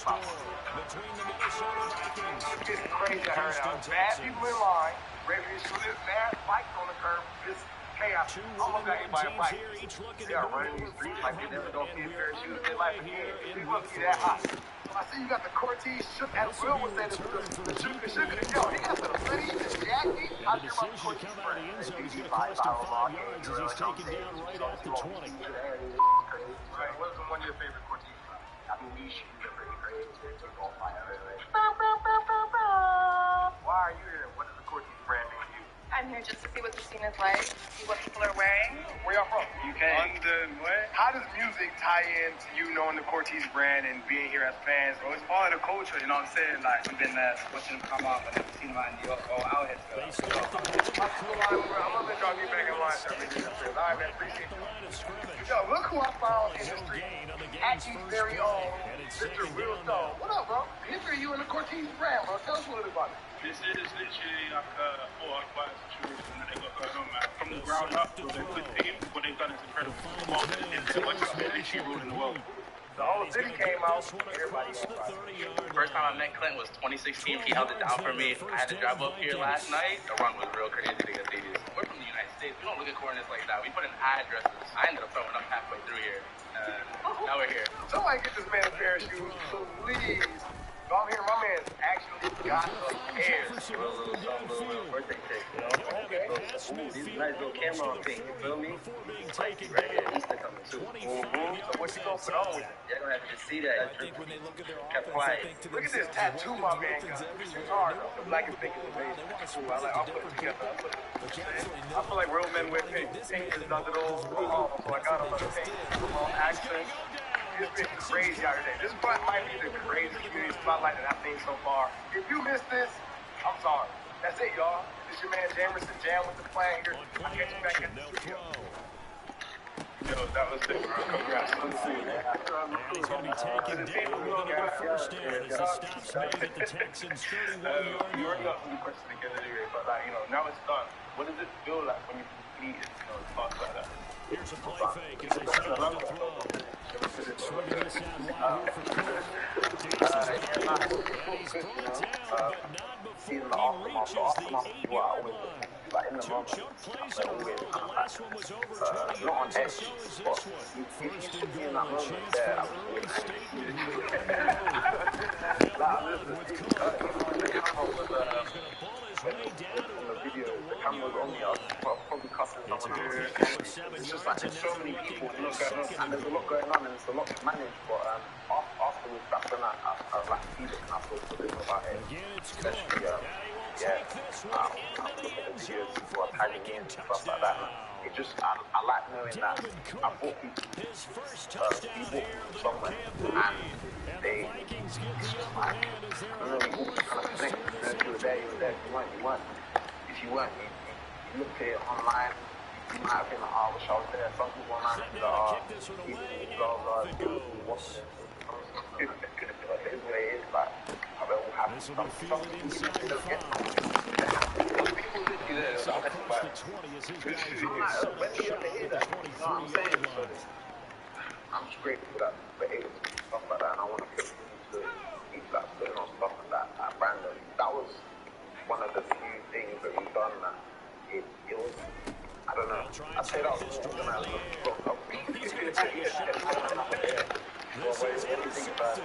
score between the Minnesota Vikings. It's getting crazy out here. Bad people in line, ready to shoot it, bad fights on the curb. Just chaos. Almost got anybody fight. They are running these streets like they never don't see a pair of shoes in their life again. They must be that hot. I see you got the Cortez shook at Will was saying the sugar. Yo, he got the hoodie, the jacket. And the decision to come out of the end zone is going to cost him 5 yards as he's taken down right at the 20. Right, what's one of your favorite Cortez? I mean, these shoes are pretty crazy. They took off my other way. Why are you here? What is the Cortez brand mean to you? I'm here just to see what the scene is like, see what people are wearing. Where y'all from? UK. London. What? How does music tie into you knowing the Cortez brand and being here as fans? Well, it's part of the culture, you know what I'm saying? Like, we've been watching them come up and I've seen them out in New York or out here. I'm gonna let y'all get back in line. All right, man. Appreciate you. Yo, look who I found in the street. Acting's very own Mr. Real Stone. What up, bro? History you in the Cortez brand, bro. Tell us a little bit about it. This is literally like a full-on situation that they got going on, man. From the ground up, with a good team, what they've done is incredible. It's much of a ruling the world. The whole city came out, everybody came. First time I met Clint was 2016. He held it down for me. I had to drive up here last night. The run was real crazy to get these. We're from the United States. We don't look at corners like that. We put in addresses. I ended up throwing up halfway through here. Now we're here. Somebody get this man a pair of shoes, please. So I'm here, my man actually got a pair. Little birthday cake, you know? Okay. These nice little camera on thing, you feel me? Spicy right here. Easter coming too. So what you gonna put on with it? You're gonna have to just see that. Kept quiet. Look at this tattoo my man got. This is hard though. The black and pink is amazing. Cool. I'll put it together. I feel like real men wear pink. Pink is under those. So I got a lot of pink. Accent. It's been crazy out today. This might be the craziest community spotlight that I've seen so far. If you missed this, I'm sorry. That's it, y'all. This your man Jamerson Jam with the plan here. I'll catch you back in the studio. Yo, that was sick, bro. Congrats. And he's going to be taken down with another first down as the stop's made at the Texans' 31-yard You already line. got some questions again anyway, but like, you know, now it's done. What does it feel like when you complete it, you know, fast like that? Here's a play fake as they start to throw. Swinging this out wide here for Cook. And he's brought down, but not before he reaches the 8-yard line. Two choke plays in a row. The last one was over 20 yards, and so is this one. First and goal, a chance for an early statement here on the road. Now with Cook. He's going to pull his way down to about the 1-yard line. It's just like there's so many people and there's a lot going on and it's a lot to manage, but afterwards that's when I like feel it and I feel good about it. Especially people are tagging in and stuff like that. It just I like knowing that I brought people somewhere and they it's just like I don't know, you all kind of connect to the day you were there. If you weren't, you looked at it online. You might have been like, I wish I was there. Some people online people blah what's it? It is what it is, like I bet we'll have some people don't get so when you hear that, you know what I'm saying? So I'm just grateful that we're able to do stuff like that and I want to continue to keep that putting on stuff like that at Brandon. That was one of the few things that we've done that it was I don't know. I'd say that was more than I was broke up. He's going to take a shot. This is intercepted.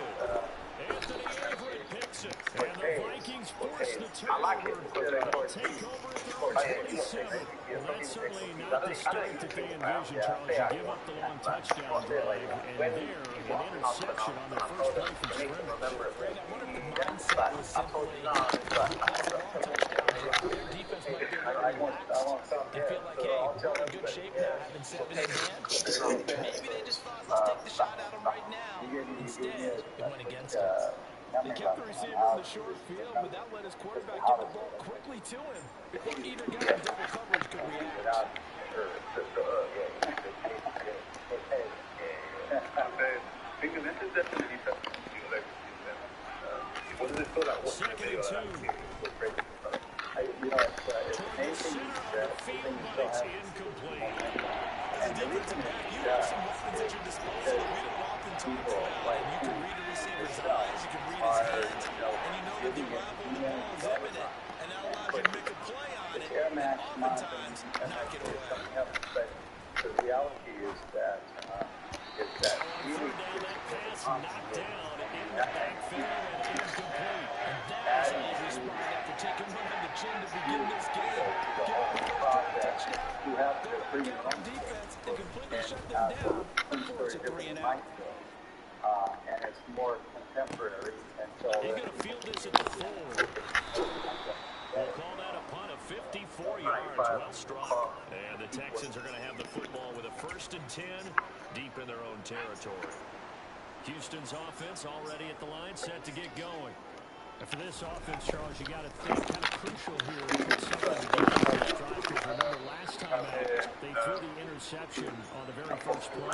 Anthony Everett picks it. And the Vikings force the turnover. Take over at the 27. Well, that's certainly not the start that they envisioned, Charles. You give up the long touchdown drive, and there, an interception on their first play from scrimmage. Greg, I wonder if the mindset was simply long touchdown drive. Their defense might be relaxed and feel like, hey, we're in good shape now, having 7 in hand. Maybe they just thought, let's take the shot at them right now. Instead, it went against us. They kept the receiver in the short field, but that let his quarterback get the ball quickly to him before either guy in double coverage could react. Because this is definitely something what does it feel like? What's the video? You know, anything that's incomplete. As a defensive back, you have some weapons at your disposal. We don't often talk about it. You can read a receiver's eyes. oftentimes knock it away. But the reality is that really Down that pass knocked down in the backfield and incomplete. And that is an easy spot after taking one on the chin to begin this game. Give up a first down touchdown. They'll get their defense and completely shut them down before it's a 3 and out. And it's more contemporary, and so He's going to field this at the 4. We'll call that a punt of 54 yards. Well struck. And the Texans are going to have the football with a 1st and 10 deep in their own territory. Houston's offense already at the line, set to get going. And for this offense, Charles, you got to think kind of crucial here. Because remember last time out, they threw the interception on the very first play.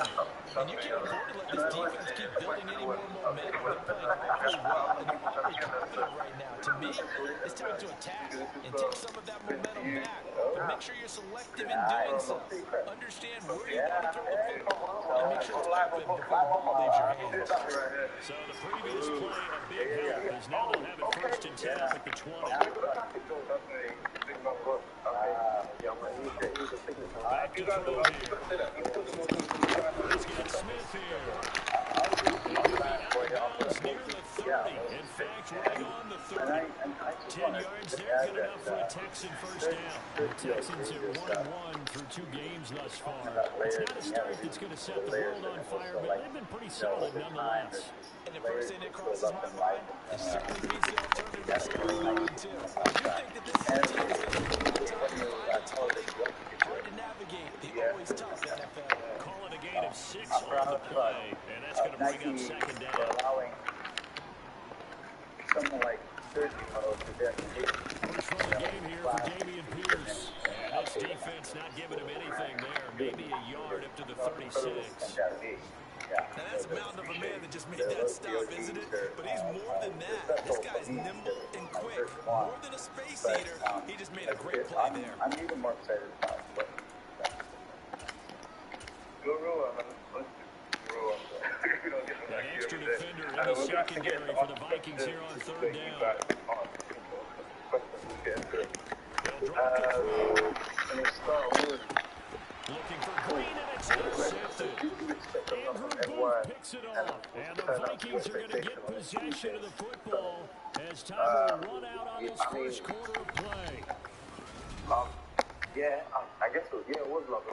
And you can't afford to let this defense keep building any more momentum. They're playing really well, and they're already confident right now. To me, it's time to attack and take some of that momentum back. But make sure you're selective in doing so. Understand where you want to throw the football, and make sure it's open before the ball leaves your hands. So the previous play, a big help, is now they'll have it 1st and 10 up at the 20. Back to throw here. He's got Smith here. Near the 30. In fact, right on the 30. 10 yards there, good enough for a Texan first down. The Texans are 1-1 through 2 games thus far. It's not a start that's going to set the world on fire, but they've been pretty solid nonetheless. And the first thing that crosses my mind is certainly beats the alternative wrestling too. I do think that this is a team that's going to put the time behind its play. Hard to navigate the always tough NFL. Call it a gain of 6 on the play, and that's going to bring up 2nd down. Allowing someone like Sergio to get First run of the game here for Dameon Pierce. And this defense not giving him anything there. Maybe a yard up to the 36. Now that's a mountain of a man that just made that stop, isn't it? But he's more than that. This guy's nimble and quick. More than a space eater, he just made a great play there. I'm even more excited about what An extra defender in the secondary for the Vikings here on 3rd down. They'll drop it. Looking for Green, and it's intercepted. Andrew Booth picks it off. And the Vikings are going to get possession of the football as time will run out on this first quarter of play. I guess it was, it was love.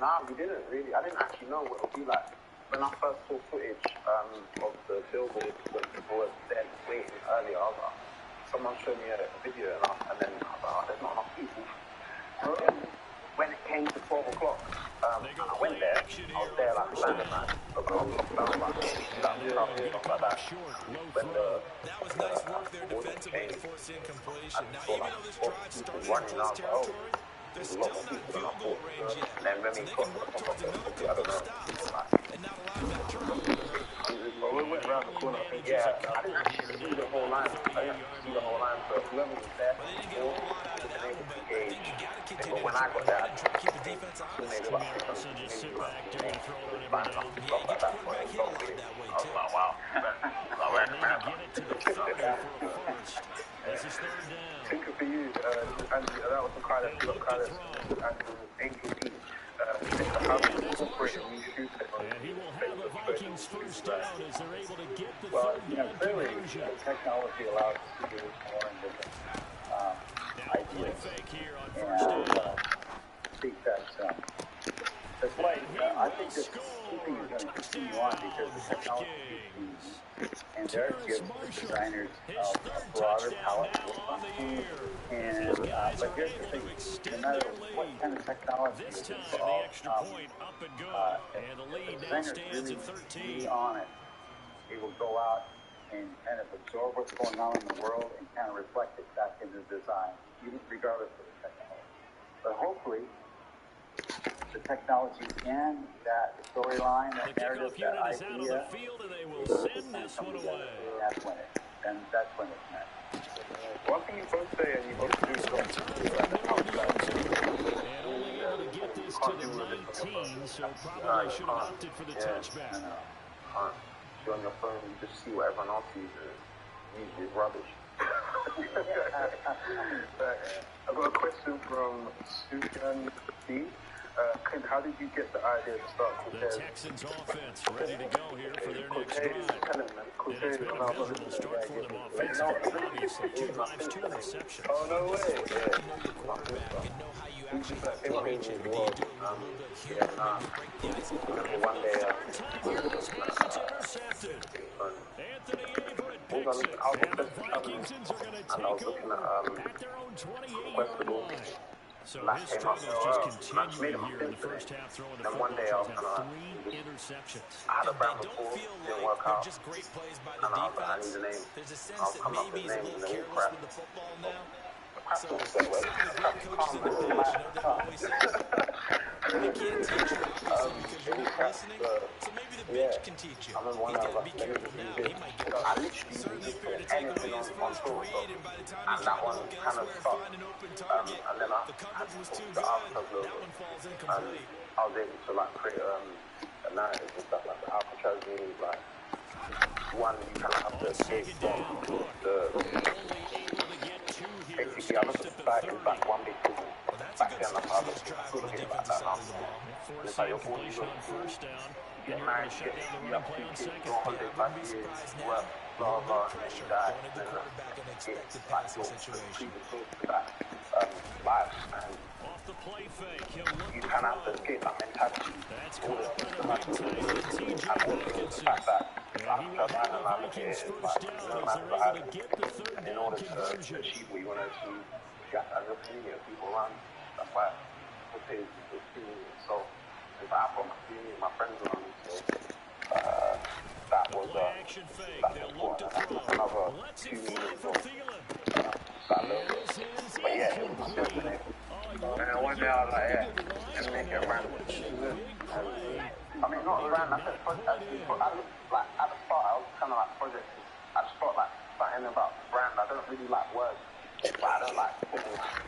Nah, we didn't really. I didn't actually know what it would be like. When I first saw footage of the billboard when people were there waiting earlier, I was like, someone showed me a video and then I was like, oh, there's not enough people. When it came to 12 o'clock, I went there. I was there like random, man. I was locked down, stuff like that. That was nice work there defensively to force incompletion. Now, even though this drive started in close territory, they're still not field goal range yet. So they can work towards another couple of stops and not allow that turnover. Well, we went around the corner. I didn't actually see the whole line. So whoever was there, Well, they didn't get a whole lot out of that one, but I think you got to continue to when I got there, and try to keep the defense honest. So just sit back during the throw on every down. Yeah, you get the quarterback hit a lot that way, too. wow. And then get it to the 30 for a first. This is 3rd down. Think for you, Andrew, that was the cry that you got kind of Angel Deep. And he will have the Vikings first down as they're able to get the 3rd down conversion. Technology allows us to do more and different Now play fake here on 1st down. I think that's why I think this keeping is going to continue on because the technology and there gives the designers a broader palette to work on. And but here's the thing, no matter what kind of technology is involved, and the lead now stands at 13. On it, it will go out and kind of absorb what's going on in the world and kind of reflect it back into design, even regardless of the technology. But hopefully, the technology and that storyline, that narrative, that idea, out on the field, and they will send this one away. That's when it's meant. One thing you both say and you both do is and only able to get this to the 19, so probably should have opted for the touchback. You're on your phone, you just see what everyone else sees, and usually it's rubbish. I've got a question from Sufyan D. How did you get the idea to start The Cortez? Texans offense ready to go here for their next drive. And it's been a miserable start for them offensively, obviously. 2 drives, 2 interceptions. Oh, no way. You know your quarterback and know how you actually have to reach him. You do it with a little bit of humor, maybe break the ice a little bit. One day, Time pass, it's intercepted. Anthony Averett picks it. And the Vikings are going to take over at their own 28-yard line. So his struggles just continuing here in the first half, throwing the football. He's had 3 interceptions. I had a brand They don't before, feel didn't like work they're out. just great plays by I the need defense. the name. There's a sense I'll that come up maybe with he's a names little and all careless crap. with the football now. Crap So don't some say of the great coaches in college, they always say, they can't teach you, obviously, because you're not listening. So maybe the bench can teach you. He's got to be careful now. He might get certainly fair to take away his first read, and by the time he's trying to look elsewhere and find an open target, the coverage was too good. That one falls incomplete. I was able to like create a narrative and stuff like the Alcatraz means like one you kind of have to escape from the basically I look at society as like one big prison. Back then I was looking at it like that now. It's like you're born, you get married, you have 2 kids, you go on holiday 5 years, work, blah blah, and then you die. And then it's like you're predisposed to that life, and you kind of have to escape that mentality. All the fact that I'm trying to look at it as like no matter what happens, and in order to achieve what you want to achieve, you have to have your community of people around. That's why Cortez is community. So if I have my community, my friends around me, so that was that's important. And that's another 2 meanings of that logo. But yeah, it was yesterday. And one day I was like, yeah, let's make it around. I mean, not around, I said project. I looked like, at the start, I was kind of like project. I just felt like something about brand. I don't really like words, but I don't like putting like.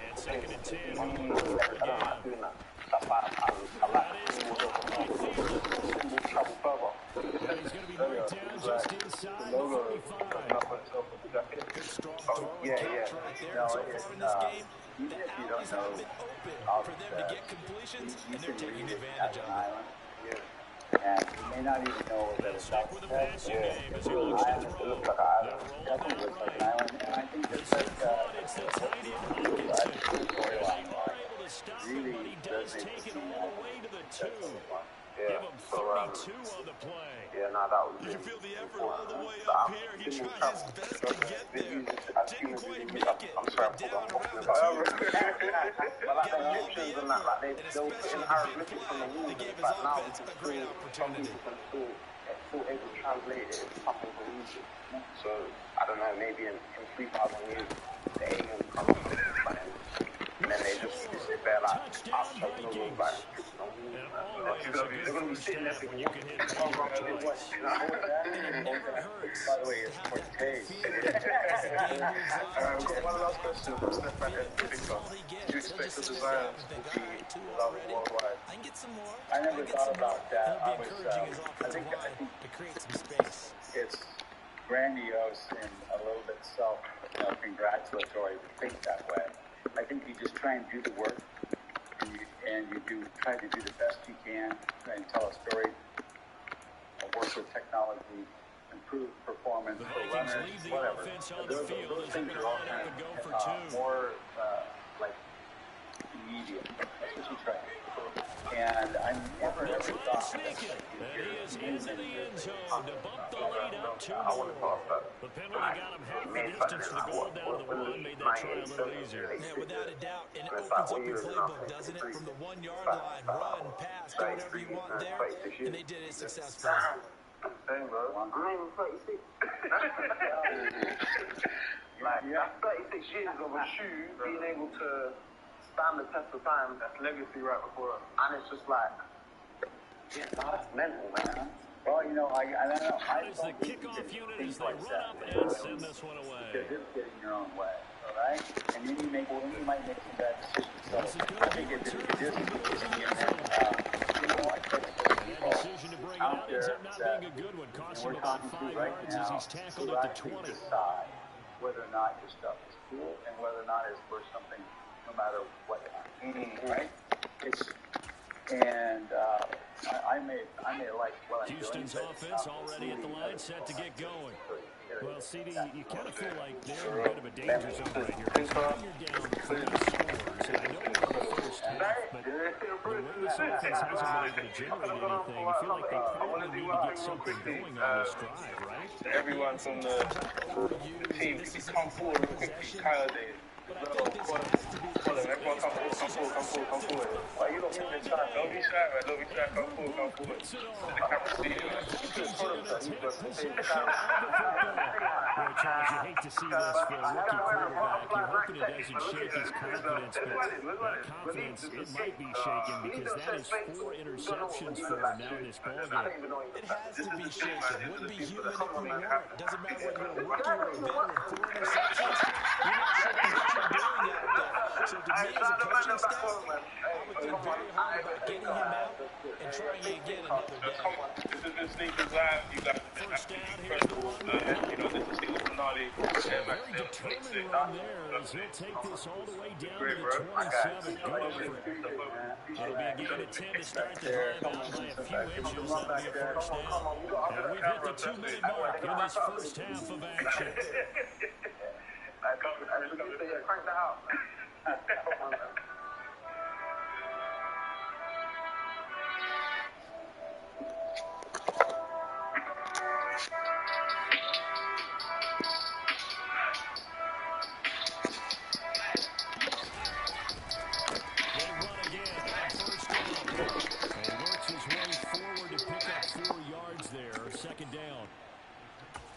And second and 10. I don't like doing that. That's why I like symbols travel further. He's going to be marked down just inside the 45. Good strong throw and catch right there. So far in this game, the alleys have been open for them to get completions, and they're taking advantage of it. And you may not even know that it's Stick with the passing game as he looks to throw. It looks like an island. definitely looks like an island. And I think that's like It's the tight end Hawkinson. They are able to stop him, but he does take it all the way to the 2. Give him 32 on the play. Yeah, no, that was. You can feel the effort all the way up here. He tried his best to get there. Didn't quite make it. But down around the 2. But like the Egyptians and that, like they'll put in hieroglyphics on the walls. They gave his But now offense a great opportunity. some people can still able to translate it into something for Egypt. So I don't know, maybe in 3,000 years the aliens come up with something, and then they just sit there like us chugging all those like they're gonna be sitting there thinking, you can hit it twice. By the way, it's Cortez. One last question from Steph back at Victor. Do you expect the Designs to be loved worldwide? I can get some more. I never thought about that. He'll be encouraging his offensive line to create some space. It's grandiose and a little bit self-congratulatory to think that way. I think you just try and do the work, and you try to do the best you can, try and tell a story, work with technology, improve performance The for Vikings runners, leave the whatever. offense on the Those field as things they are all line up and go for kind 2. of more like immediate. That's what you try to do. And I never ever thought Sneak it. And he is into the end zone to bump the lead up 2 I would have more. thought that. The penalty got him half the distance to the goal down to the 1, made that try a little easier. Yeah, without a doubt. And it opens up your playbook, doesn't it? From the 1-yard line, run, pass, do whatever you want there. And they did it successfully. Same, bro. I'm even 36. Like, that's 36 years of a shoe being able to stand the test of time. That's legacy right before us. And it's just like, yeah, that's mental, man. Well, you know, I don't know. I As the don't think you kickoff can unit think as they like run that. up and send this one away. Because it's getting your own way, all right? And then you might make some bad decisions. So This is going I to be think it's returned just from the getting end in zone. you know, I think That decision to bring it out ends up not that being a good one. Cost we're him about talking 5 to right yards as now he's tackled who at the actually 20. decide whether or not your stuff is cool and whether or not it's worth something, no matter what. Right? I may like what I'm Houston's doing. offense already at the line, set to get going. Well, CD, you kind of feel like they're in a bit of a danger zone right here. Because now you're down 3 scores, and I know we're in the first half, but the way this offense hasn't been able to generate anything, you feel like they probably need to get something going on this drive, right? Everyone from the team, can you come forward real quickly? Kyle Day. But I think this has to be Everyone come forward. Why you don't give me the shot? Don't be shy, man. Don't be shy. Come forward. Let the camera see you. Well, Charles, you hate to see this for a rookie quarterback. You're hoping it doesn't shake his confidence, but that confidence, it might be shaken because that is 4 interceptions for him now in this ballgame. It has to be shaken. Wouldn't be human if we weren't. Doesn't matter whether you're a rookie or a veteran. 4 interceptions, you're not certain what you're doing out there. So to me, as a coaching staff, I would think very hard about getting him out and trying again another day. This is the Sneakers Live. You guys have to be incredible. This is the finale. Very determined run there as he'll take this all the way down to the 27. Good effort. It'll be a gain of 10 to start the drive out by a few inches. That'll be a first down. And we've hit the 2-minute mark in this first half of action. Crank that out.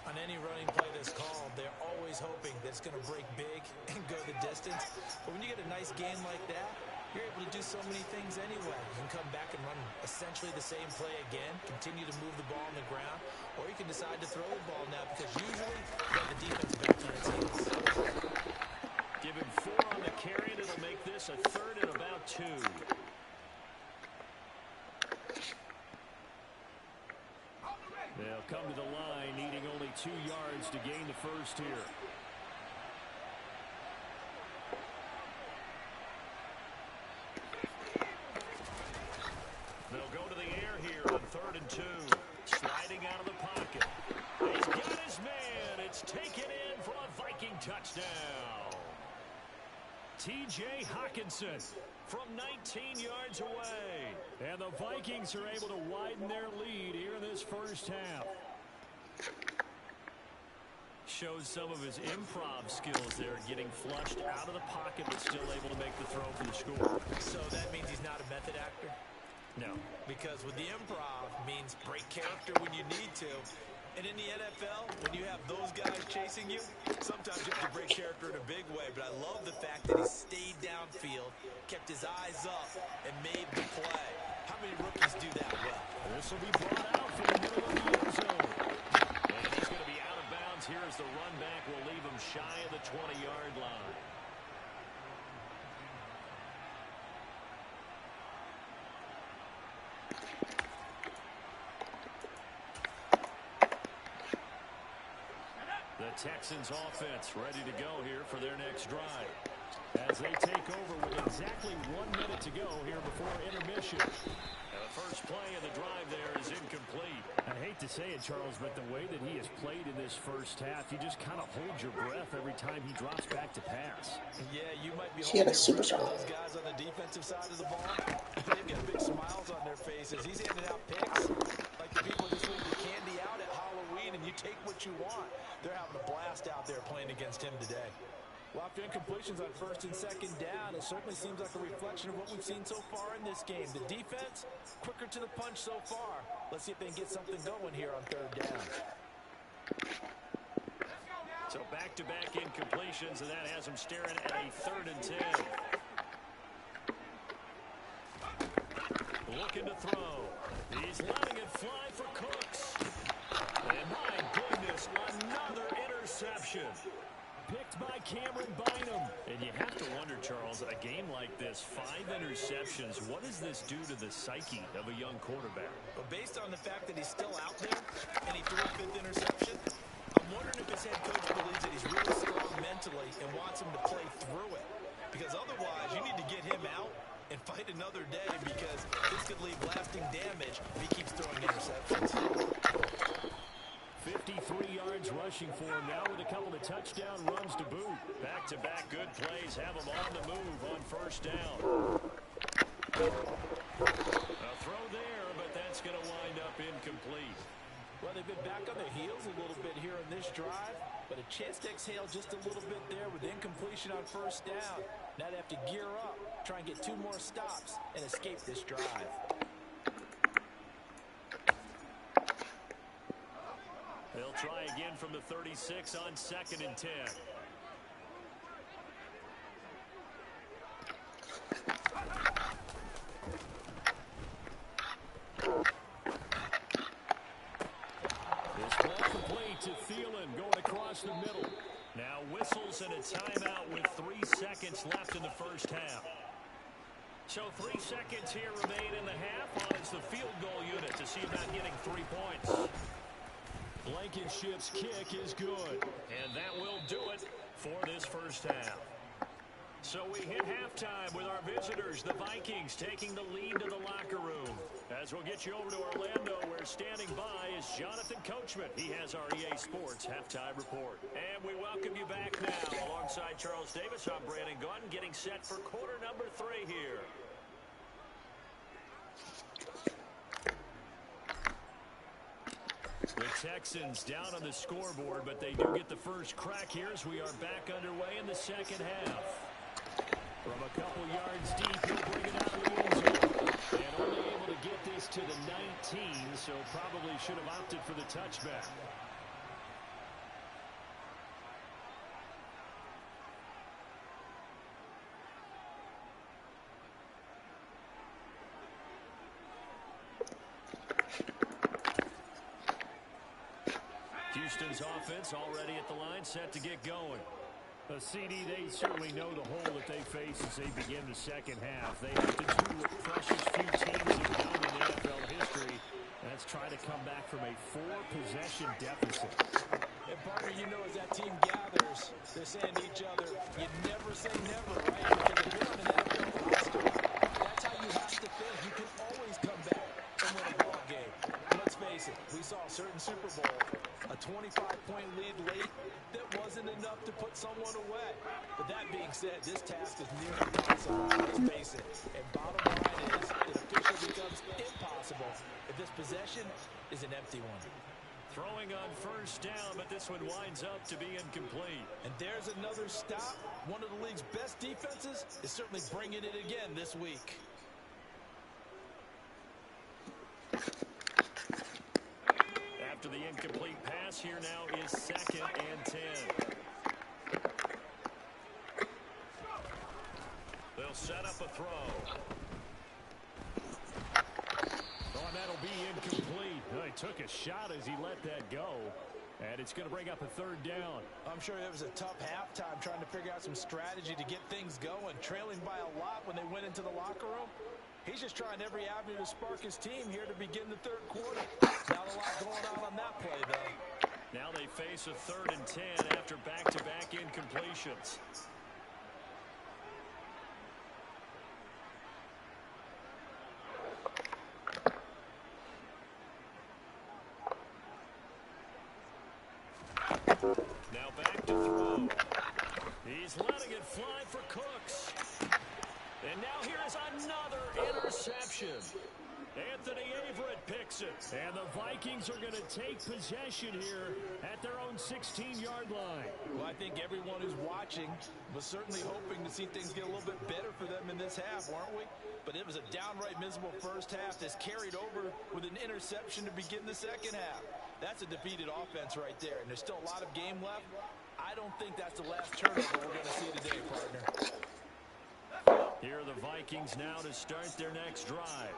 On any running play that's called, they're always hoping that it's going to break big and go the distance. But when you get a nice gain like that, you're able to do so many things anyway. You can come back and run essentially the same play again, continue to move the ball on the ground, or you can decide to throw the ball now because usually you have the defense back on its heels. Give him 4 on the carry, and it'll make this a 3rd and about 2. They'll come to the line, needing only 2 yards to gain the first here. They'll go to the air here on 3rd and 2. Sliding out of the pocket. He's got his man. It's taken in for a Viking touchdown. T.J. Hawkinson from 19 yards away. And the Vikings are able to widen their lead here in this first half. Shows some of his improv skills there, getting flushed out of the pocket but still able to make the throw for the score. So that means he's not a method actor? No. Because with the improv means break character when you need to. And in the NFL, when you have those guys chasing you, sometimes you have to break character in a big way. But I love the fact that he stayed downfield, kept his eyes up, and made the play. How many rookies do that well? This will be brought out from the middle of the end zone. And he's going to be out of bounds here as the run back will leave him shy of the 20-yard line. The Texans offense ready to go here for their next drive as they take over with exactly 1 minute to go here before intermission. And the first play of the drive there is incomplete. I hate to say it, Charles, but the way that he has played in this first half, you just kind of hold your breath every time he drops back to pass. Yeah, you might be holding your breath for those guys on the defensive side of the ball. They've got big smiles on their faces. He's handing out picks like the people just leave the candy out at Halloween and you take what you want. They're having a blast out there playing against him today. Well, after incompletions on 1st and 2nd down, it certainly seems like a reflection of what we've seen so far in this game. The defense, quicker to the punch so far. Let's see if they can get something going here on 3rd down. So back-to-back incompletions, and that has him staring at a 3rd and 10. Looking to throw. He's letting it fly for Cooks. And my goodness, another interception. Picked by Cameron Bynum. And you have to wonder, Charles, a game like this, 5 interceptions, what does this do to the psyche of a young quarterback? But based on the fact that he's still out there and he threw a 5th interception, I'm wondering if his head coach believes that he's really struggling rushing for him now with a couple of touchdown runs to boot. Back-to-back good plays have him on the move on first down. A throw there, but that's going to wind up incomplete. Well, they've been back on their heels a little bit here in this drive, but a chance to exhale just a little bit there with incompletion on first down. Now they have to gear up, try and get 2 more stops, and escape this drive. They'll try again from the 36 on 2nd and 10. This ball complete to Thielen going across the middle. Now whistles and a timeout with 3 seconds left in the first half. So 3 seconds here remain in the half on the field goal unit to see about getting 3 points. Blankenship's kick is good, and that will do it for this first half. So we hit halftime with our visitors, the Vikings, taking the lead to the locker room. As we'll get you over to Orlando, where standing by is Jonathan Coachman. He has our EA Sports halftime report. And we welcome you back now. Alongside Charles Davis, I'm Brandon Gunn, getting set for quarter number 3 here. The Texans down on the scoreboard, but they do get the first crack here as we are back underway in the second half. From a couple yards deep, he'll bring it out of the end zone. And only able to get this to the 19, so probably should have opted for the touchback. Houston's offense already at the line, set to get going. CD, they certainly know the hole that they face as they begin the second half. They have to do what precious few teams have done in NFL history. That's try to come back from a 4-possession deficit. And partner, you know, as that team gathers, they're saying to each other, you never say never, right? Because if you're on an NFL roster, that's how you have to think. You can always come back and win a ball game. Let's face it, we saw a certain Super Bowl, a 25-point lead late that wasn't enough to put someone away. But that being said, this task is near impossible. Let's face it. And bottom line is, it officially becomes impossible if this possession is an empty one. Throwing on first down, but this one winds up to be incomplete. And there's another stop. One of the league's best defenses is certainly bringing it again this week. After the incomplete pass, here now is 2nd and 10. They'll set up a throw. Oh, and that'll be incomplete. Oh, he took a shot as he let that go. And it's going to bring up a 3rd down. I'm sure it was a tough halftime trying to figure out some strategy to get things going. Trailing by a lot when they went into the locker room. He's just trying every avenue to spark his team here to begin the 3rd quarter. Not a lot going on that play, though. Now they face a 3rd and 10 after back-to-back incompletions. Now back to throw. He's letting it fly for Cooks. And now here is another interception. Anthony Averett picks it. And the Vikings are going to take possession here at their own 16-yard line. Well, I think everyone who's watching was certainly hoping to see things get a little bit better for them in this half, weren't we? But it was a downright miserable first half that's carried over with an interception to begin the second half. That's a defeated offense right there, and there's still a lot of game left. I don't think that's the last turnover we're going to see today, partner. Here are the Vikings now to start their next drive.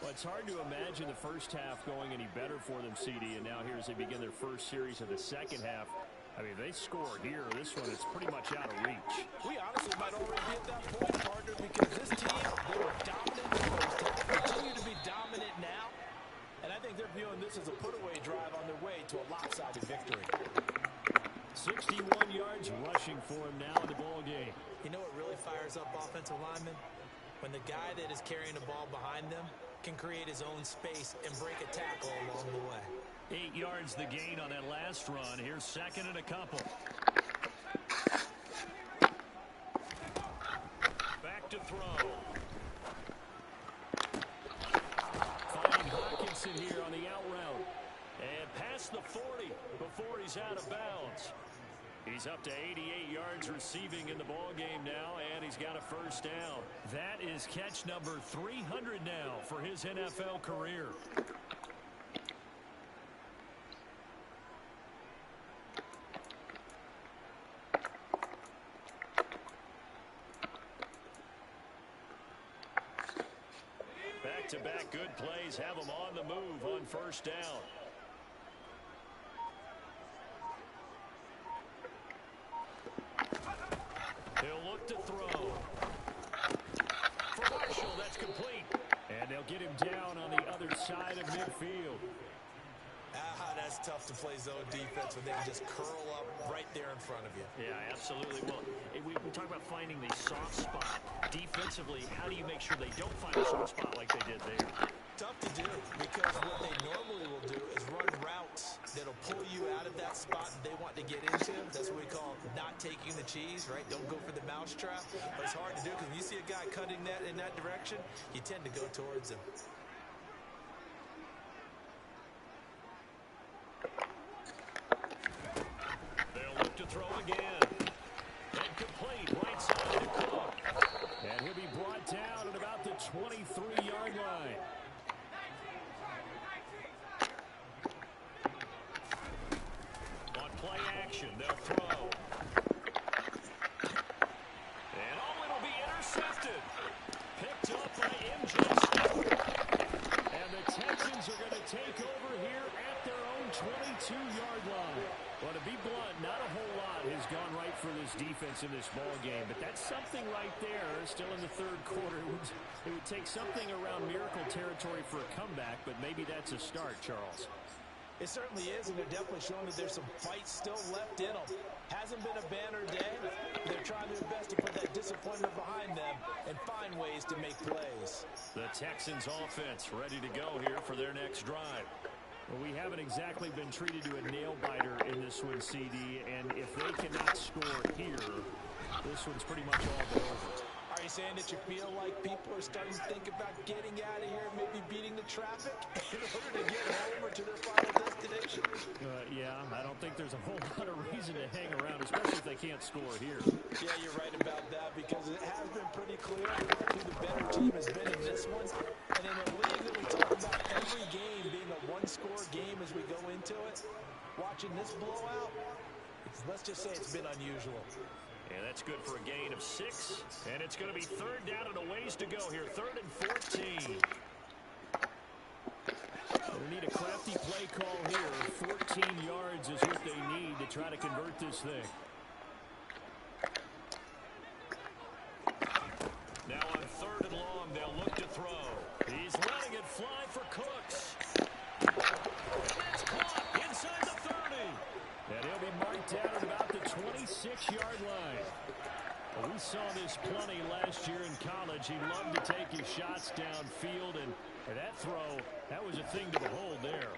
Well, it's hard to imagine the first half going any better for them, CD, and now here as they begin their first series of the second half. I mean, they score here. This one is pretty much out of reach. We honestly might already be at that point, partner, because this team, they were dominant in the first half, continue to be dominant now, and I think they're viewing this as a put-away drive on their way to a lopsided victory. 61 yards rushing for him now in the ball game. You know what really fires up offensive linemen? When the guy that is carrying the ball behind them can create his own space and break a tackle along the way. 8 yards the gain on that last run. Here's second and a couple. Back to throw. Finding Hawkinson here on the out route. And past the 40 before he's out of bounds. He's up to 88 yards receiving in the ball game now, and he's got a first down. That is catch number 300 now for his NFL career. Back-to-back good plays have him on the move on first down. He'll look to throw. For Marshall, that's complete. And they'll get him down on the other side of midfield. That's tough to play zone defense when they can just curl up right there in front of you. Yeah, absolutely. Well, we talk about finding the soft spot. Defensively, how do you make sure they don't find a soft spot like they did there? Tough to do, because what they normally will do is run routes that'll pull you out of that spot they want to get into. That's what we call not taking the cheese, right? Don't go for the mousetrap. But it's hard to do because when you see a guy cutting that in that direction, you tend to go towards him. Throw again. And complete right side to Cook. And he'll be brought down at about the 23-yard line. On play action, they'll throw. And it'll be intercepted. Picked up by MJ. And the Texans are going to take over here at their own 22-yard line. Well, to be blunt, not a whole lot has gone right for this defense in this ball game, but that's something right there. Still in the third quarter, it would take something around miracle territory for a comeback, but maybe that's a start, Charles. It certainly is, and they're definitely showing that there's some fight still left in them. Hasn't been a banner day. They're trying their best to put that disappointment behind them and find ways to make plays. The Texans offense ready to go here for their next drive. Well, we haven't exactly been treated to a nail-biter in this one, CD, and if they cannot score here, this one's pretty much all but over. Are you saying that you feel like people are starting to think about getting out of here and maybe beating the traffic in order to get home or to their final destination? Yeah, I don't think there's a whole lot of reason to hang around, especially if they can't score here. Yeah, you're right about that, because it has been pretty clear who the better team has been in this one. And in a league that we talk about every game being a one-score game as we go into it, watching this blowout, let's just say it's been unusual. And that's good for a gain of 6. And it's going to be third down and a ways to go here. 3rd and 14. They need a crafty play call here. 14 yards is what they need to try to convert this thing. Now on 3rd and long, they'll look to throw. He's letting it fly for Cooks. That's caught inside the 30. And he'll be marked down at about the 26-yard line. Well, we saw this plenty last year in college. He loved to take his shots downfield, and that throw, that was a thing to behold there.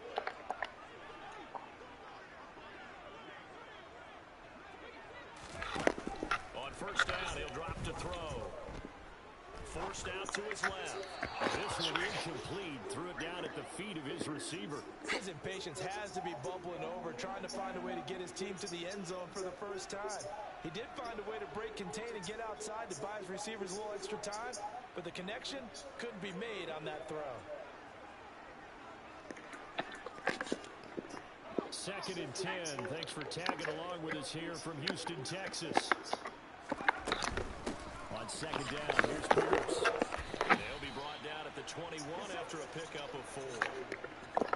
On first down, he'll drop to throw. Forced out to his left. This one incomplete. Threw it down at the feet of his receiver. His impatience has to be bubbling over, trying to find a way to get his team to the end zone for the first time. He did find a way to break contain and get outside to buy his receivers a little extra time, but the connection couldn't be made on that throw. 2nd and 10. Thanks for tagging along with us here from Houston, Texas. On 2nd down, here's Pierce. They'll be brought down at the 21 after a pickup of 4.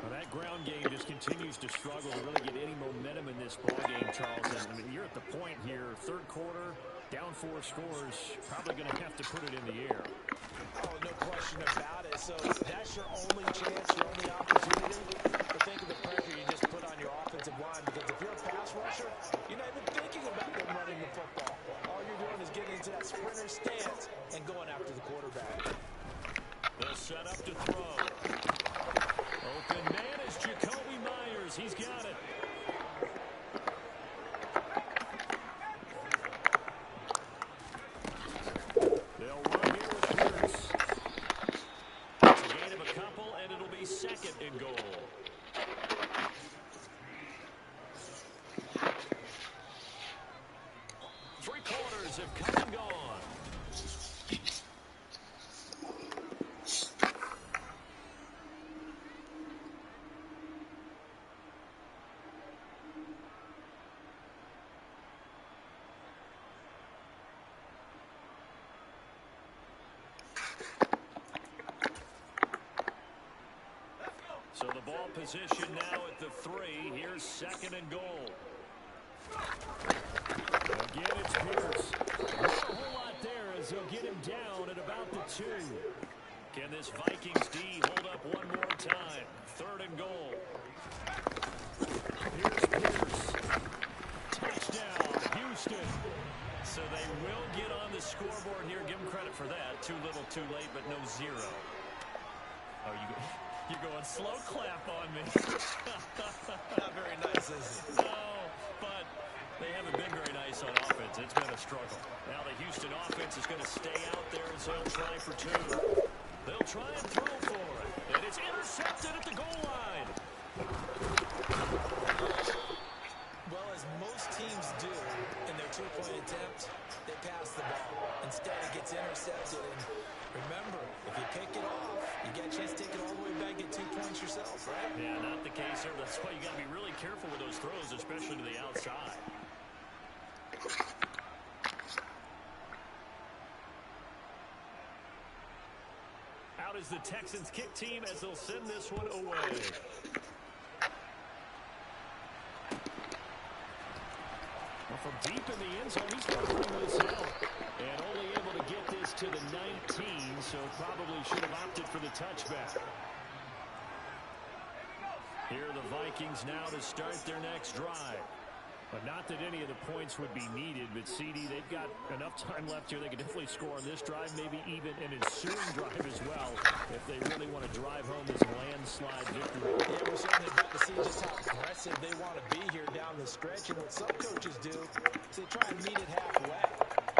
Well, that ground game just continues to struggle to really get any momentum in this ball game, Charles. And, I mean, you're at the point here, 3rd quarter, down 4 scores, probably going to have to put it in the air. Oh, no question about it. So that's your only chance, your only opportunity. But think of the pressure you just put on your offensive line, because if you're a pass rusher, you're not even thinking about them running the football. All you're doing is getting into that sprinter stance and going after the quarterback. They'll set up to throw. Open man is Jacoby Myers fires. He's got it. They'll run here with Pierce. It's a gain of a couple, and it'll be second and goal. Three quarters have come and gone. So the ball position now at the 3. Here's second and goal. Again, it's Pierce. Not a whole lot there as they'll get him down at about the 2. Can this Vikings D hold up one more time? Third and goal. Here's Pierce. Touchdown, Houston. So they will get on the scoreboard here. Give them credit for that. Too little, too late, but no 0. Oh, you're going slow clap on me. Not very nice, is it? No, but they haven't been very nice on offense. It's been a struggle. Now the Houston offense is going to stay out there as they'll try for 2. They'll try and throw for it. And it's intercepted at the goal line. Well, as most teams do in their 2-point attempt, they pass the ball. Instead, it gets intercepted. And remember, if you pick it off, you get a chance to take it all the way back, get 2 points yourself, right? Yeah, not the case here. That's why you got to be really careful with those throws, especially to the outside. Out is the Texans kick team as they'll send this one away. Well, from deep in the end zone, he's going to bring this out. And only able to get this to the 19, so probably should have opted for the touchback. Here are the Vikings now to start their next drive. But not that any of the points would be needed, but CD, they've got enough time left here. They can definitely score on this drive, maybe even an ensuing drive as well, if they really want to drive home this landslide victory. Yeah, we're certainly about to see just how aggressive they want to be here down the stretch. And what some coaches do is they try and meet it halfway,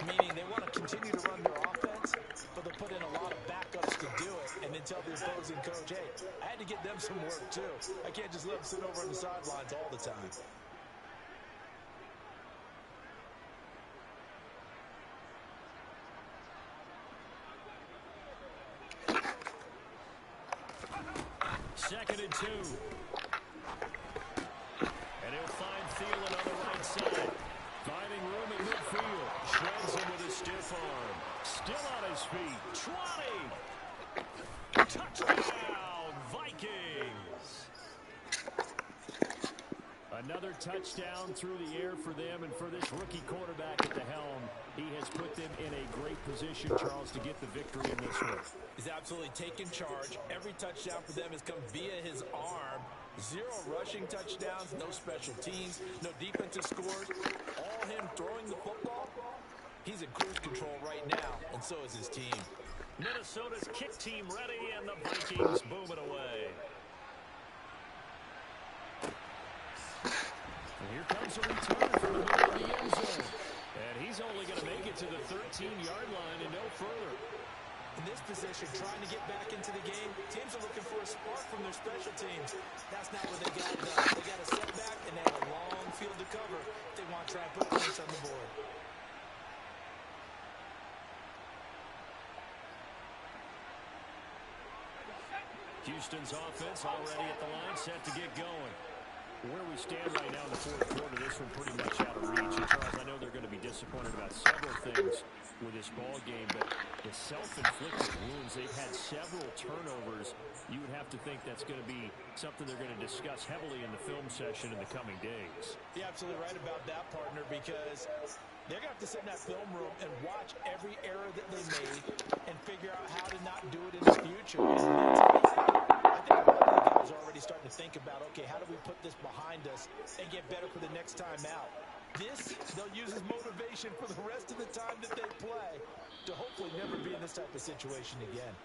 meaning they want to continue to run their offense, but they'll put in a lot of backups to do it, and then tell the opposing coach, hey, I had to get them some work too. I can't just let them sit over on the sidelines all the time. Second and 2. And he'll find Thielen on the right side. Finding room in midfield. Shreds him with a stiff arm. Still on his feet. Trotting. Touchdown, Vikings. Another touchdown through the air for them, and for this rookie quarterback at the helm, he has put them in a great position, Charles, to get the victory in this one. He's absolutely taken charge. Every touchdown for them has come via his arm. 0 rushing touchdowns, no special teams, no defensive scores. All him throwing the football. He's in cruise control right now, and so is his team. Minnesota's kick team ready, and the Vikings boom it away. And here comes a return from the middle of the end zone. And he's only going to make it to the 13-yard line and no further. In this position, trying to get back into the game, teams are looking for a spark from their special teams. That's not what they got done. They got a setback, and they have a long field to cover if they want to try and put points on the board. Houston's offense already at the line, set to get going. Where we stand right now in the fourth quarter, this one pretty much out of reach. And Charles, I know they're going to be disappointed about several things with this ball game, but the self-inflicted wounds, they've had several turnovers. You would have to think that's going to be something they're going to discuss heavily in the film session in the coming days. You're absolutely right about that, partner, because they're going to have to sit in that film room and watch every error that they made and figure out how to not do it in the future. I think a lot of the guys are already starting to think about, okay, how do we put this behind us and get better for the next time out? This, they'll use as motivation for the rest of the time that they play to hopefully never be in this type of situation again.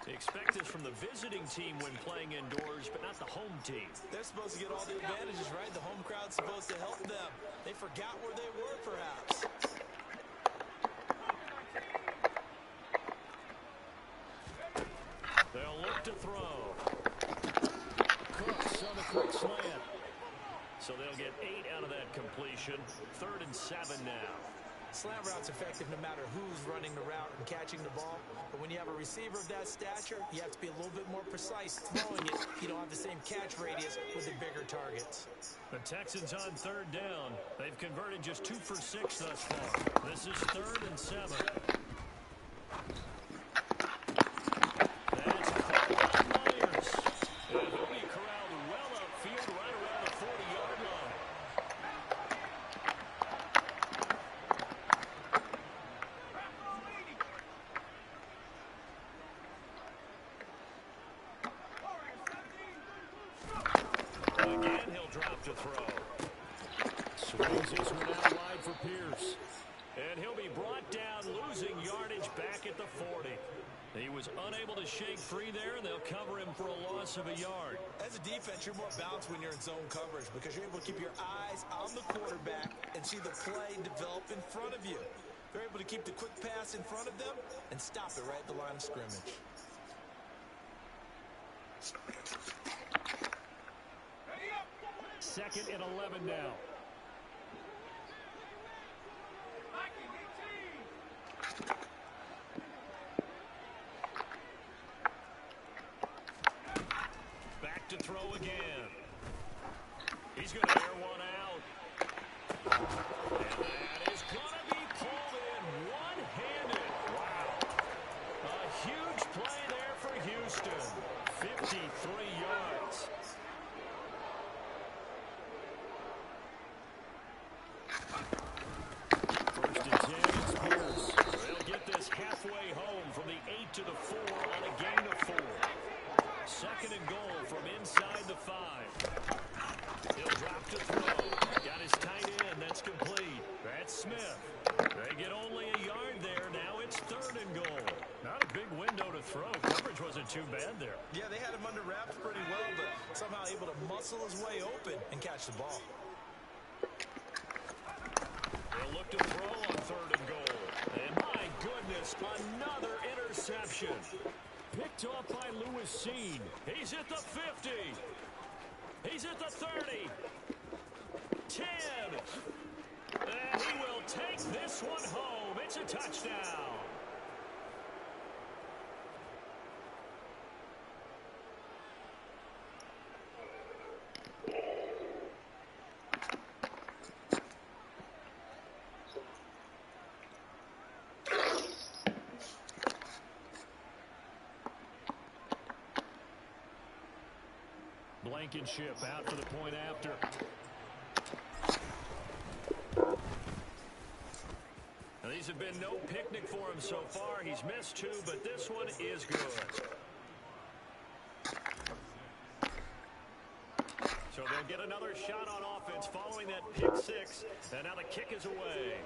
Expect this from the visiting team when playing indoors, but not the home team. They're supposed to get all the advantages, right? The home crowd's supposed to help them. They forgot where they were, perhaps. They'll look to throw. Cooks on the quick slant. So they'll get 8 out of that completion. 3rd and 7 now. Slant route's effective no matter who's running the route and catching the ball. But when you have a receiver of that stature, you have to be a little bit more precise throwing it. You don't have the same catch radius with the bigger targets. The Texans on 3rd down. They've converted just 2 for 6 thus far. This is 3rd and 7. That's caught by Myers. And he'll be corralled well upfield right around the 40-yard line. Again, he'll drop to throw. Swings this one out wide for Pierce. And he'll be brought down, losing yardage back at the 40. He was unable to shake free there, and they'll cover him for a loss of a yard. As a defense, you're more balanced when you're in zone coverage because you're able to keep your eyes on the quarterback and see the play develop in front of you. They're able to keep the quick pass in front of them and stop it right at the line of scrimmage. Second and 11 now. Back to throw again. He's going to air one out. And that is going to be pulled in one-handed. Wow. A huge play there for Houston. 53 yards. First and 10, it's Pierce. They'll get this halfway home from the 8 to the 4 on a gain of 4. Second and goal from inside the 5. He'll drop to throw. Got his tight end. That's complete. That's Smith. They get only a yard there. Now it's 3rd and goal. Not a big window to throw. Coverage wasn't too bad there. Yeah, they had him under wraps pretty well, but somehow able to muscle his way open and catch the ball. They'll look to throw on 3rd and goal. And my goodness, another interception. Picked off by Lewis Seen. He's at the 50. He's at the 30. 10. And he will take this one home. It's a touchdown. Blankenship out for the point after. Now, these have been no picnic for him so far. He's missed 2, but this one is good. So they'll get another shot on offense following that pick 6. And now the kick is away.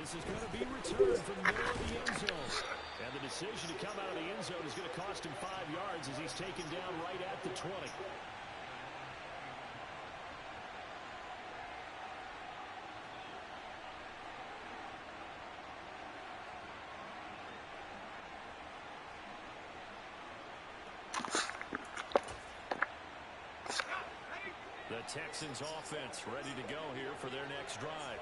This is going to be returned from the middle of the end zone. And the decision to come out of the end zone is going to cost him 5 yards as he's taken down right at the 20. The Texans offense ready to go here for their next drive.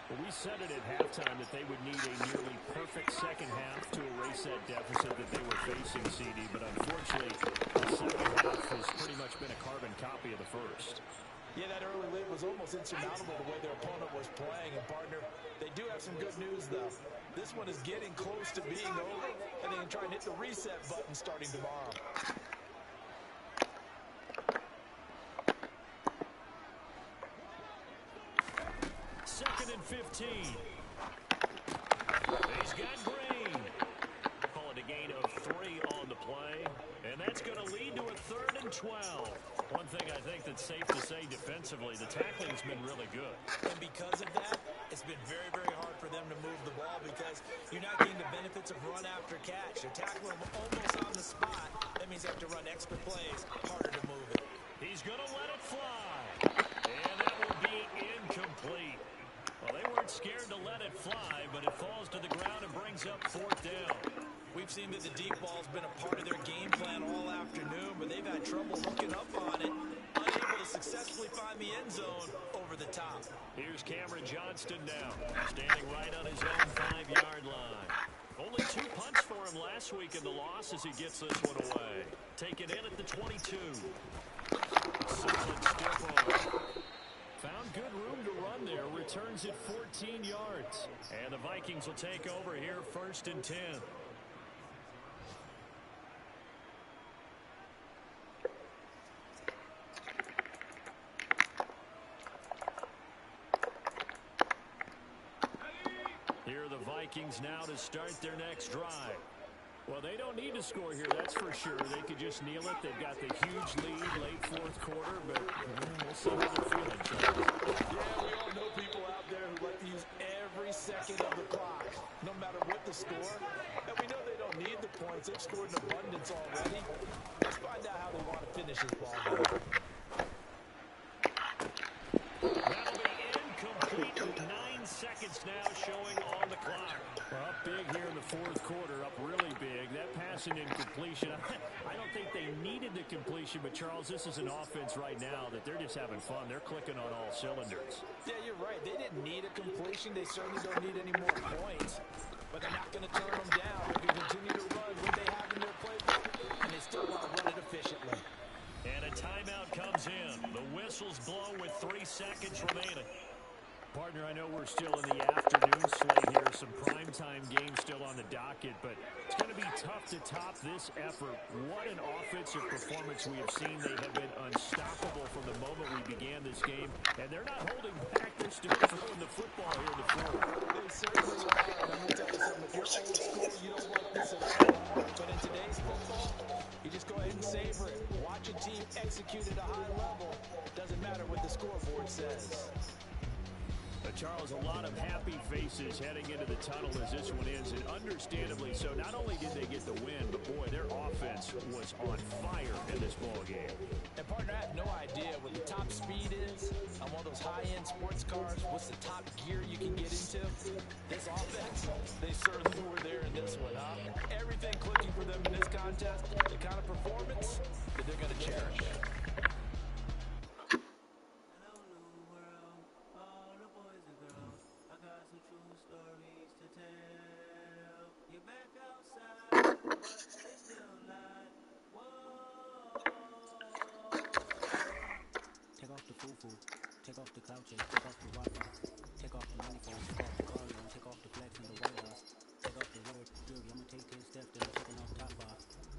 Well, we said it at halftime that they would need a nearly perfect second half to erase that deficit that they were facing, CD. But unfortunately, the second half has pretty much been a carbon copy of the first. Yeah, that early lead was almost insurmountable the way their opponent was playing. And, partner, they do have some good news, though. This one is getting close to being over, and they can try and hit the reset button starting tomorrow. Second and 15. He's got Green. Call it a gain of 3 on the play. And that's going to lead to a 3rd and 12. One thing I think that's safe to say defensively, the tackling's been really good. And because of that, it's been very, very hard for them to move the ball because you're not getting the benefits of run after catch. They're tackling them almost on the spot. That means they have to run extra plays, harder to move it. He's going to let it fly. And that will be incomplete. Well, they weren't scared to let it fly, but it falls to the ground and brings up 4th down. We've seen that the deep ball's been a part of their game plan all afternoon, but they've had trouble hooking up on it, unable to successfully find the end zone over the top. Here's Cameron Johnston now, standing right on his own 5-yard line. Only 2 punts for him last week in the loss as he gets this one away. Taken in at the 22. Solid stiff arm. Found good room to run there. Returns it 14 yards. And the Vikings will take over here 1st and 10. Here are the Vikings now to start their next drive. Well, they don't need to score here, that's for sure. They could just kneel it. They've got the huge lead late 4th quarter, but we'll see how they're feeling, Charles. Yeah, we all know people out there who like to use every second of the clock, no matter what the score. And we know they don't need the points. They've scored in abundance already. Let's find out how they want to finish this ball game. That'll be incomplete with 9 seconds now showing on the clock. Well, up big here in the 4th quarter, up really big. That pass and incompletion, I don't think they needed the completion, but Charles, this is an offense right now that they're just having fun. They're clicking on all cylinders. Yeah, you're right. They didn't need a completion. They certainly don't need any more points. But they're not going to turn them down. They can continue to run what they have in their playbook, and they still want to run it efficiently. And a timeout comes in. The whistles blow with 3 seconds remaining. Partner, I know we're still in the afternoon slate here. Some primetime games still on the docket, but it's going to be tough to top this effort. What an offensive performance we have seen. They have been unstoppable from the moment we began this game, and they're not holding back. They're still throwing the football here in the 4th. They certainly are. And I'm going to tell you something. If you're old school, you don't like this at all. But in today's football, you just go ahead and savor it. Watch a team execute at a high level. Doesn't matter what the scoreboard says. Charles, a lot of happy faces heading into the tunnel as this one ends, and understandably so. Not only did they get the win, but boy, their offense was on fire in this ball game. And partner, I have no idea what the top speed is on one of those high-end sports cars. What's the top gear you can get into? This offense, they certainly were there in this one, huh? Everything clicking for them in this contest, the kind of performance that they're going to cherish. Take off the cloud chase, take off the Wi-Fi, take off the money phone, take off the car loan, take off the flex and the White House, take off the weird jewelry, I'ma take 10 steps, then I'm taking off top 5,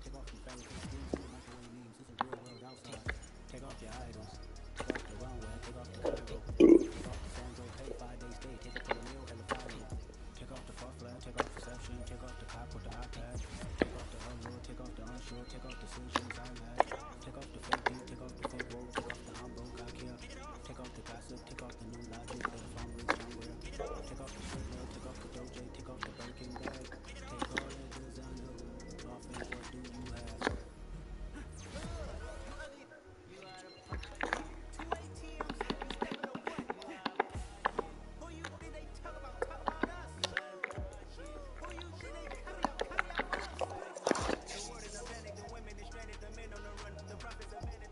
take off the fabric and schemes and the microwave memes, it's a real world outside, take off your idols, take off the runway, take off the cargo, take off the phones, okay, 5 days stay, take it for the meal, hella follow, take off the far flag, take off perception, take off the cop with the iPad, take off the allure, take off the unsure, take off decisions I had, take off the fake deep, take off the fake woke, take off the humble, cock here. Take off the gossip, take off the new logic, but if I'm rich somewhere. Take off the sugar, take off the doje, take off the Birkin bag. Take all the designer, offense, what do you have? You are a puppet. 2 ATMs, you stepping away. Who you think they talk about us? Who you think they coming out us? The word is a panic, the women is stranded, the men on the run, the prophets are abandoned.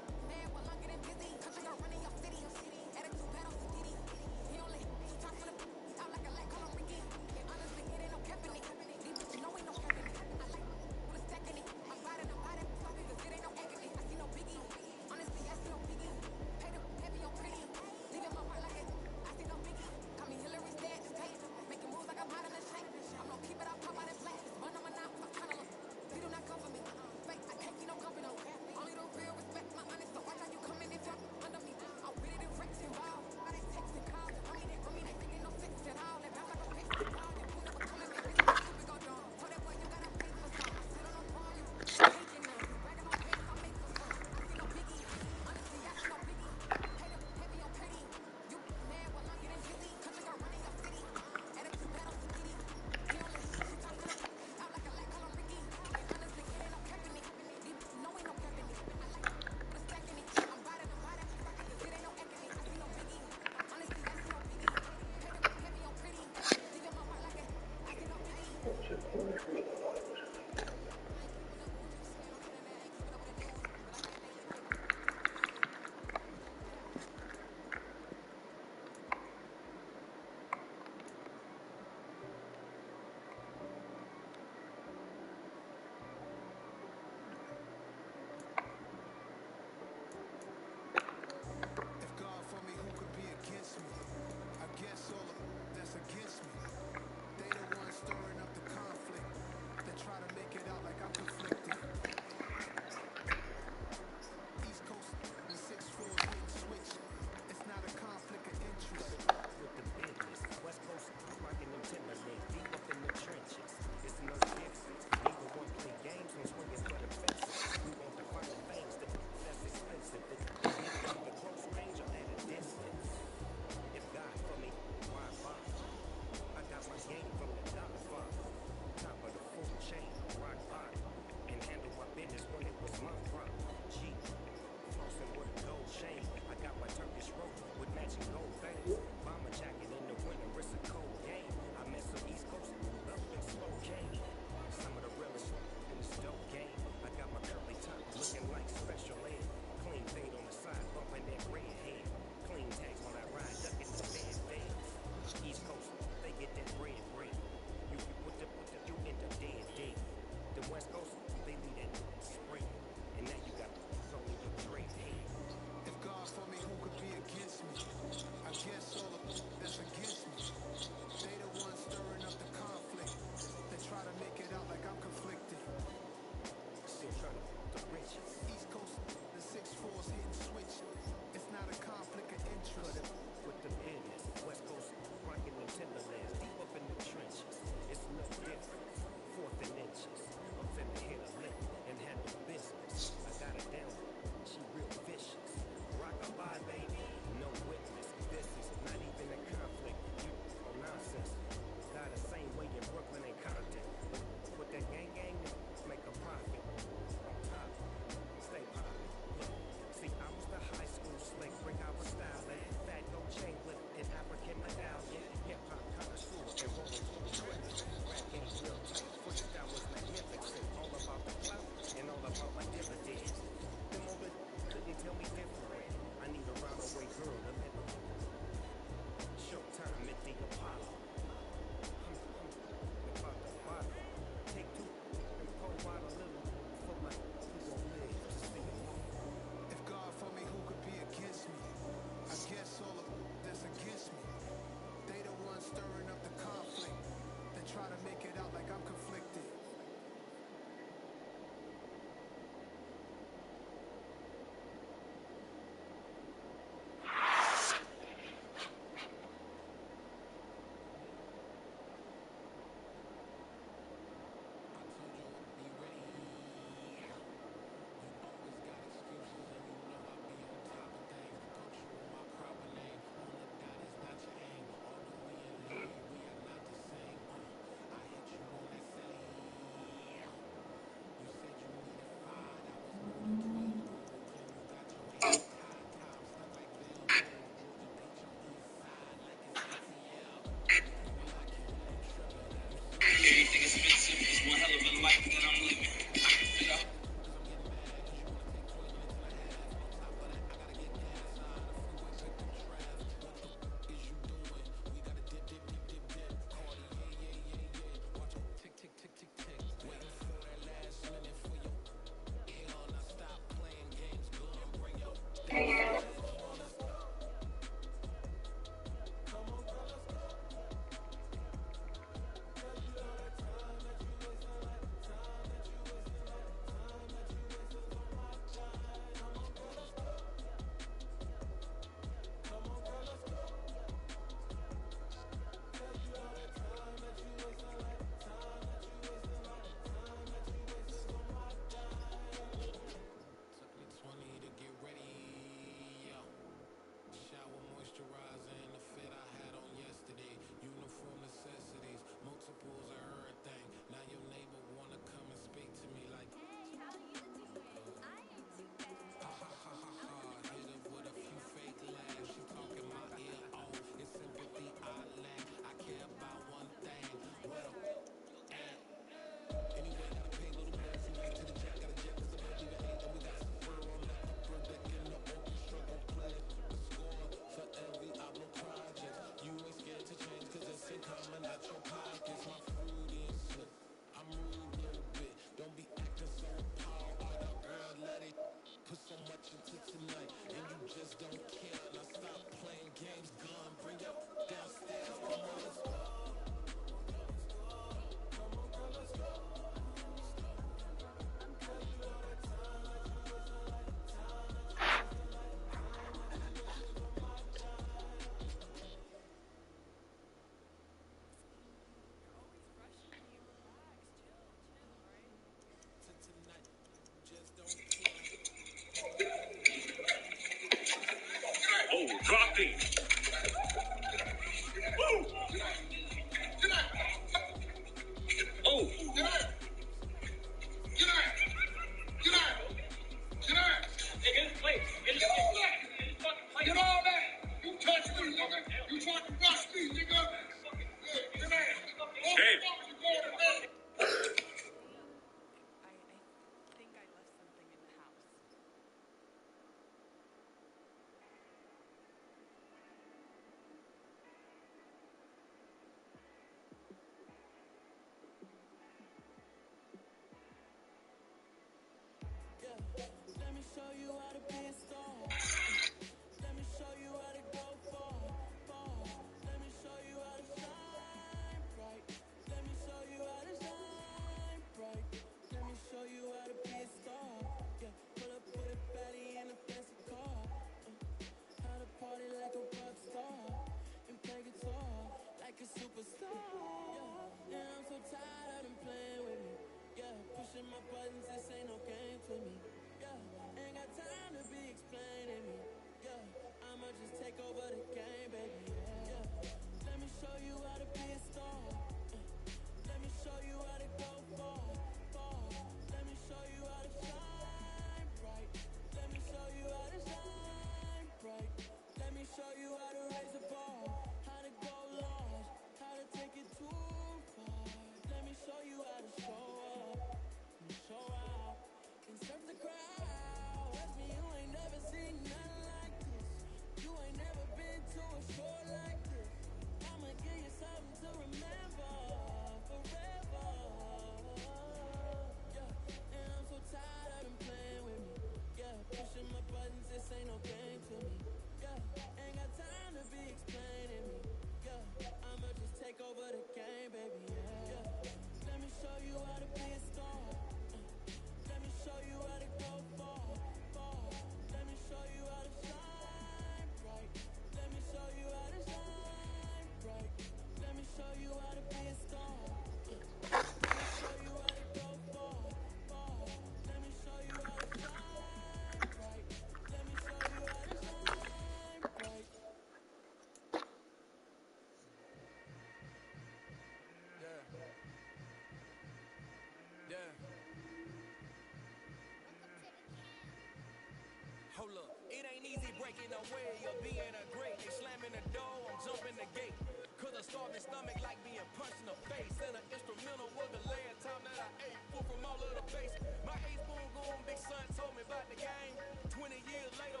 ain't easy breaking away or being a great. They slamming the door, I'm jumping the gate. Cause a starving stomach like being punched in the face. And an instrumental was the last time that I ate. Full from all of the bass. My ace boom goon, big son told me about the game. 20 years later,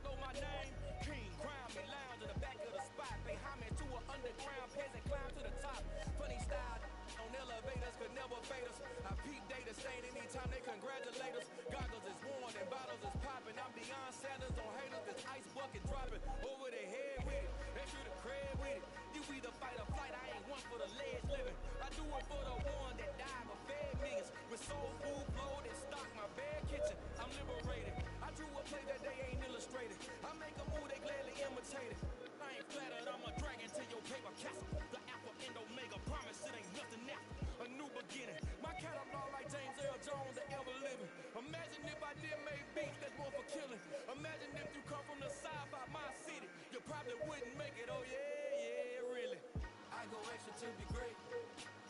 know my name. King, crown me, lounge in the back of the spot. Pay homage to an underground peasant, climb to the top. Funny style on elevators could never fade us. I peep data stain anytime they congratulate us. Goggles is worn and bottles is popping. I'm Deion Sanders on haters, this ice bucket dropping over their head with it. They should have cred with it. You either fight or flight, I ain't one for the ledge living. I do it for the one that died but fed millions. With soul food flow that stock my bad kitchen. I'm liberated. I drew a play that they ain't illustrated. I make a move, they gladly imitate it. I ain't flattered, I'm a dragon to your paper castle. The alpha and omega, promise it ain't nothing after. A new beginning. My catalog like James Earl Jones, the ever living. Imagine if I did make beats that's one for killing. Imagine if you come from the south out my city. You probably wouldn't make it, oh yeah, really. I go extra to be great.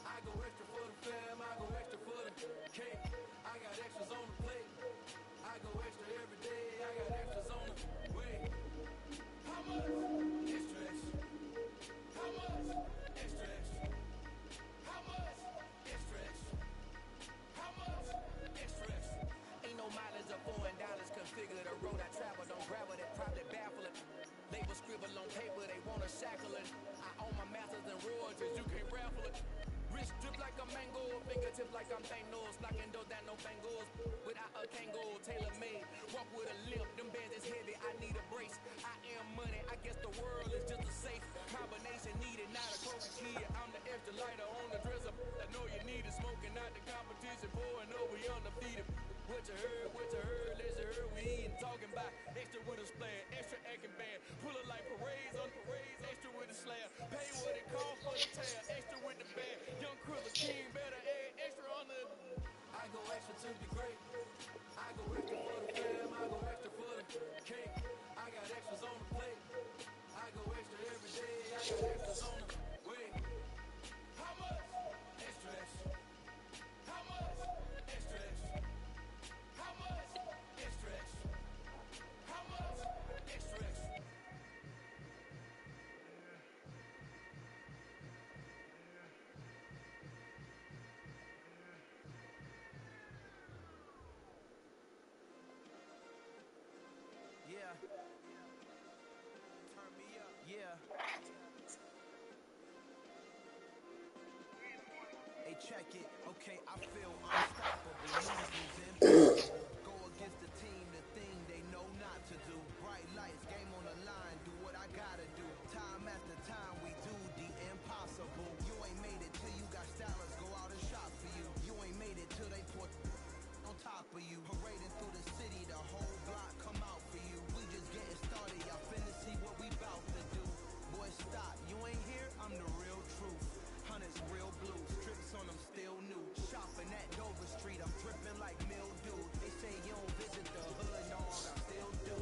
I go extra for the fam, I go extra for the cake. I got extras on the plate. I go extra every day, I got extras on the way. How much? Extra, extra. How much? Extra, extra. How much? Extra, extra. How much? Extra, extra. Ain't no mileage of $4 configure the road I travel. Don't gravel that probably baffle it. Label scribble on paper, they wanna shackle it. I own my masters and royalties, you can't raffle it. Wrist drip like a mango, fingertips like I'm Thanos. Knocking doors down, no bangles. Without a Kango, tailor made. Walk with a limp, them bands is heavy, I need a brace. I am money, I guess the world is just a safe combination needed. Not a coca kid, I'm the extra lighter on the dresser. I know you need it, smoking out the competition, pouring over, we undefeated. What you heard, let's hear we ain't talking about. Extra with a splash, extra acting band. Pull it like parades on parades, extra with a slab. Pay what it costs for the tail, extra with the band. Young Kriller King, better add extra on the. I go extra to be great. I go extra for the fam, I go extra for the cake. I got extras on the plate. I go extra every day, I got extras on the way. How much? Extra, extra. How much? Extra, extra. How much? Extra, extra. How much? Extra, extra. Yeah. Turn me up. Yeah. Hey, check it. Okay, I feel unstoppable. Losing's impossible. Go against the team, the thing they know not to do. Bright lights, game on the line. Do what I gotta do. Time after time, we do the impossible. You ain't made it till you got stylists go out and shop for you. You ain't made it till they put on top of you. Parading through the city, the whole block come out for you. We just getting started, y'all finna see what we bout to do. Boy, stop, you ain't here, I'm the real truth. Hunters real blue, strips on them still new. Shopping at Dover Street, I'm dripping like mildew. They say you don't visit the hood, no, I still do.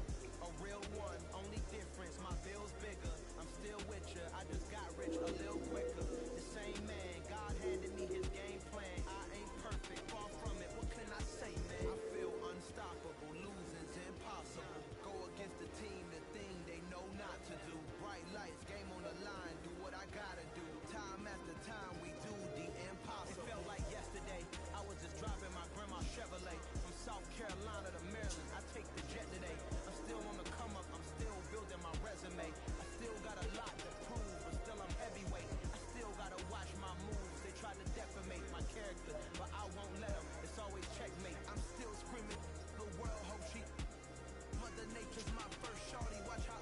A real one, only difference, my bill's bigger. I'm still with ya, I just got rich a little quicker. The same man, God handed me his game plan. I ain't perfect, far from it, what can I say, man? I feel unstoppable, losing's impossible. Go against the team, the thing they know not to do. Bright lights, game on the line, do what I gotta do. Time after time, we do the impossible. It felt like yesterday, I was just driving my grandma's Chevrolet from South Carolina to Maryland. I take the jet today. I'm still on the come up, I'm still building my resume. I still got a lot to prove, but still I'm heavyweight. I still gotta watch my moves. They try to defamate my character, but I won't let them. It's always checkmate. I'm still screaming, the world hope she. Mother Nature's my first shorty, watch how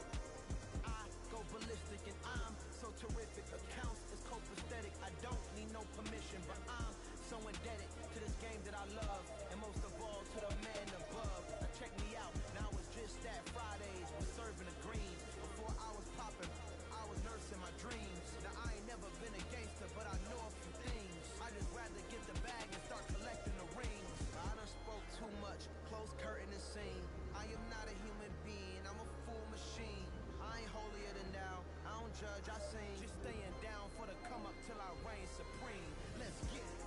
I go ballistic and I'm so terrific. Accounts is copacetic. I don't need no permission, but I'm so indebted to this game that I love, and most of all to the man above. Now check me out. Now it's just that Fridays was serving the greens. Before I was popping, I was nursing my dreams. Now I ain't never been a gangster, but I know a few things. I just rather get the bag and start collecting the rings. I done spoke too much. Close curtain and scene. I am not a human being. I'm a full machine. I ain't holier than thou. I don't judge, I sing. Just staying down for the come up till I reign supreme. Let's get it.